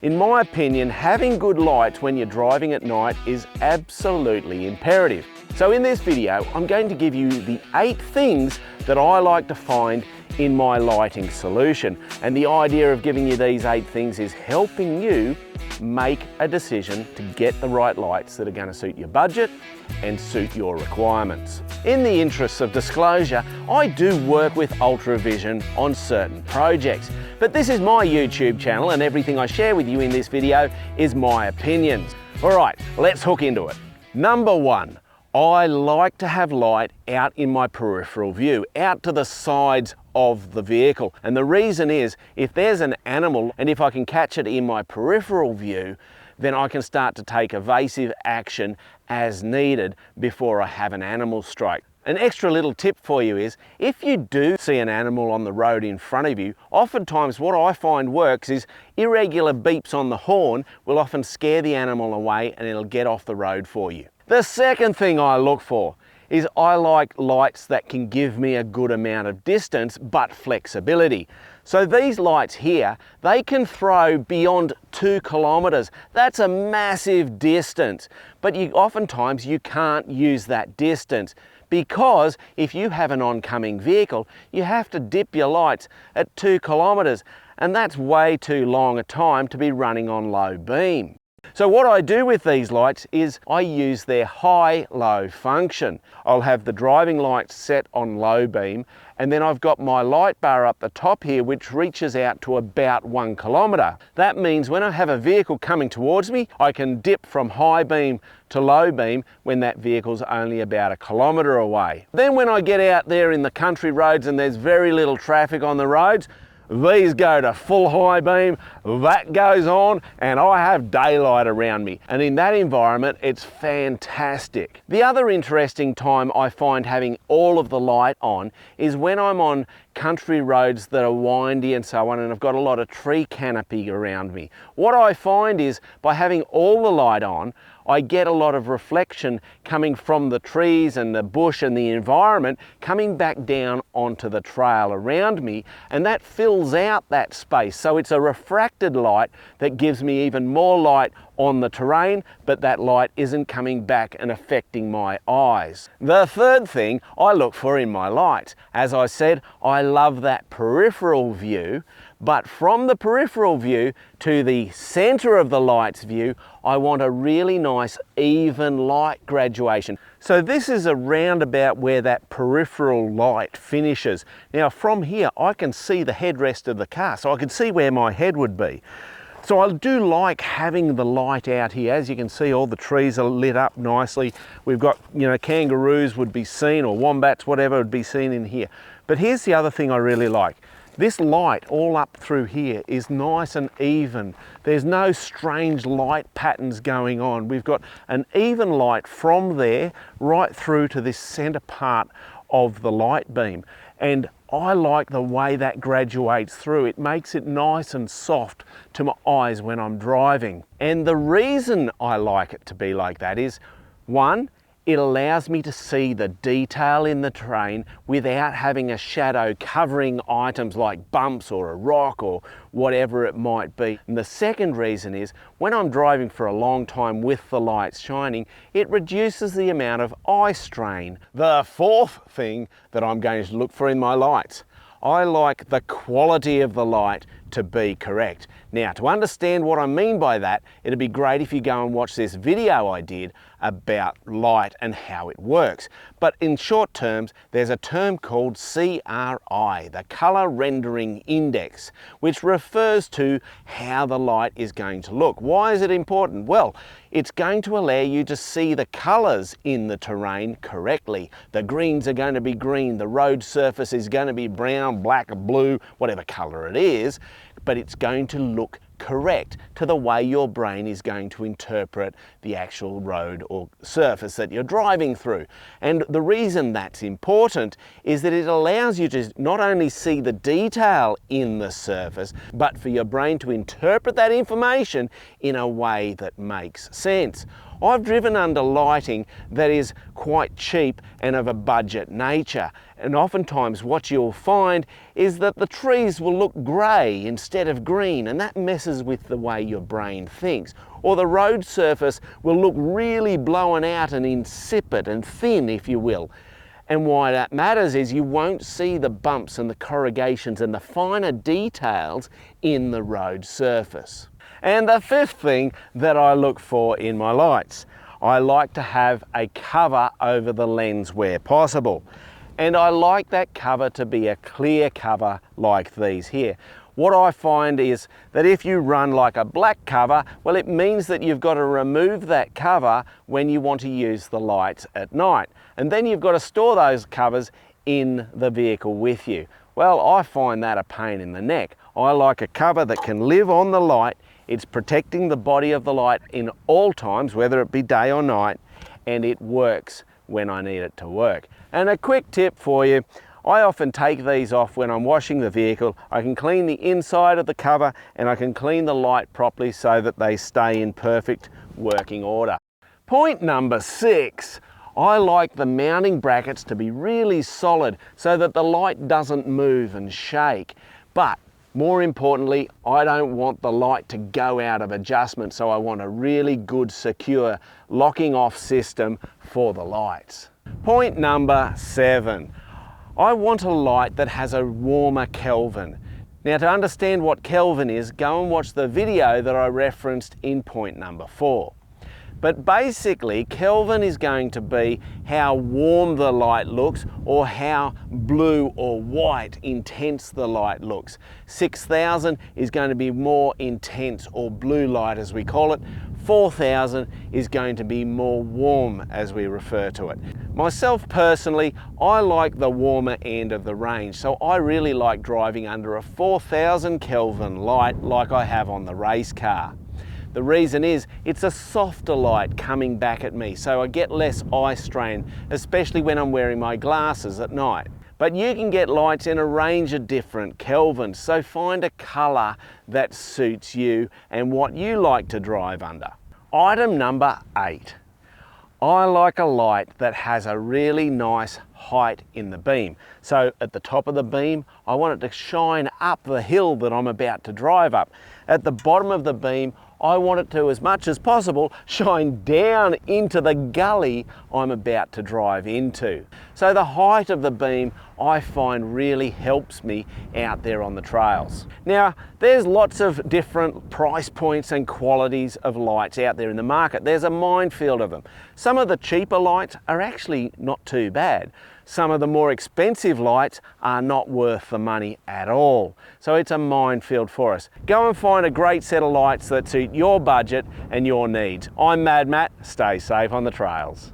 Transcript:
In my opinion, having good lights when you're driving at night is absolutely imperative. So in this video, I'm going to give you the 8 things that I like to find in my lighting solution. And the idea of giving you these 8 things is helping you make a decision to get the right lights that are going to suit your budget and suit your requirements. In the interests of disclosure, I do work with Ultravision on certain projects, but this is my YouTube channel and everything I share with you in this video is my opinions. All right, let's hook into it. Number 1, I like to have light out in my peripheral view, out to the sides of the vehicle. And the reason is, if there's an animal and if I can catch it in my peripheral view, then I can start to take evasive action as needed before I have an animal strike. An extra little tip for you is, if you do see an animal on the road in front of you, oftentimes what I find works is irregular beeps on the horn will often scare the animal away and it'll get off the road for you. The second thing I look for is I like lights that can give me a good amount of distance but flexibility. So these lights here, they can throw beyond 2 kilometers. That's a massive distance, but oftentimes you can't use that distance because if you have an oncoming vehicle, you have to dip your lights at 2 kilometers, and that's way too long a time to be running on low beam. So what I do with these lights is I use their high-low function. I'll have the driving lights set on low beam, and then I've got my light bar up the top here which reaches out to about 1 kilometer. That means when I have a vehicle coming towards me, I can dip from high beam to low beam when that vehicle's only about 1 kilometer away. Then when I get out there in the country roads and there's very little traffic on the roads, these go to full high beam, that goes on, and I have daylight around me. And in that environment, it's fantastic. The other interesting time I find having all of the light on is when I'm on country roads that are windy and so on, and I've got a lot of tree canopy around me. What I find is by having all the light on, I get a lot of reflection coming from the trees and the bush and the environment coming back down onto the trail around me, and that fills out that space. So it's a refracted light that gives me even more light on the terrain, but that light isn't coming back and affecting my eyes. The third thing I look for in my lights, as I said, I love that peripheral view, but from the peripheral view to the center of the light's view, I want a really nice even light graduation. So this is around about where that peripheral light finishes. Now from here I can see the headrest of the car, so I can see where my head would be. So I do like having the light out here. As you can see, all the trees are lit up nicely. We've got, kangaroos would be seen, or wombats, whatever would be seen in here. But here's the other thing I really like. This light all up through here is nice and even. There's no strange light patterns going on. We've got an even light from there right through to this center part of the light beam. And I like the way that graduates through. It makes it nice and soft to my eyes when I'm driving. And the reason I like it to be like that is, 1, it allows me to see the detail in the terrain without having a shadow covering items like bumps or a rock or whatever it might be. And the second reason is, when I'm driving for a long time with the lights shining, it reduces the amount of eye strain. The fourth thing that I'm going to look for in my lights, I like the quality of the light to be correct. Now, to understand what I mean by that, it'd be great if you go and watch this video I did about light and how it works. But in short terms, there's a term called CRI, the Color Rendering Index, which refers to how the light is going to look. Why is it important? Well, it's going to allow you to see the colors in the terrain correctly. The greens are going to be green, the road surface is going to be brown, black, blue, whatever color it is, but it's going to look correct to the way your brain is going to interpret the actual road or surface that you're driving through. And the reason that's important is that it allows you to not only see the detail in the surface, but for your brain to interpret that information in a way that makes sense. I've driven under lighting that is quite cheap and of a budget nature. And oftentimes what you'll find is that the trees will look grey instead of green, and that messes with the way your brain thinks. Or the road surface will look really blown out and insipid and thin, if you will. And why that matters is you won't see the bumps and the corrugations and the finer details in the road surface. And the fifth thing that I look for in my lights, I like to have a cover over the lens where possible. And I like that cover to be a clear cover like these here. What I find is that if you run like a black cover, well, it means that you've got to remove that cover when you want to use the lights at night. And then you've got to store those covers in the vehicle with you. Well, I find that a pain in the neck. I like a cover that can live on the light. It's protecting the body of the light in all times, whether it be day or night, and it works when I need it to work. And a quick tip for you, I often take these off when I'm washing the vehicle. I can clean the inside of the cover and I can clean the light properly so that they stay in perfect working order. Point number 6, I like the mounting brackets to be really solid so that the light doesn't move and shake. But more importantly, I don't want the light to go out of adjustment, so I want a really good, secure locking off system for the lights. Point number 7. I want a light that has a warmer Kelvin. Now, to understand what Kelvin is, go and watch the video that I referenced in point number 4. But basically, Kelvin is going to be how warm the light looks or how blue or white intense the light looks. 6000 is going to be more intense or blue light as we call it. 4000 is going to be more warm as we refer to it. Myself personally, I like the warmer end of the range, so I really like driving under a 4000 Kelvin light like I have on the race car. The reason is it's a softer light coming back at me, so I get less eye strain, especially when I'm wearing my glasses at night. But you can get lights in a range of different Kelvins, so find a colour that suits you and what you like to drive under. Item number 8. I like a light that has a really nice height in the beam. So at the top of the beam, I want it to shine up the hill that I'm about to drive up. At the bottom of the beam, I want it to, as much as possible, shine down into the gully I'm about to drive into. So the height of the beam I find really helps me out there on the trails. Now, there's lots of different price points and qualities of lights out there in the market. There's a minefield of them. Some of the cheaper lights are actually not too bad. Some of the more expensive lights are not worth the money at all. So it's a minefield for us. Go and find a great set of lights that suit your budget and your needs. I'm Mad Matt. Stay safe on the trails.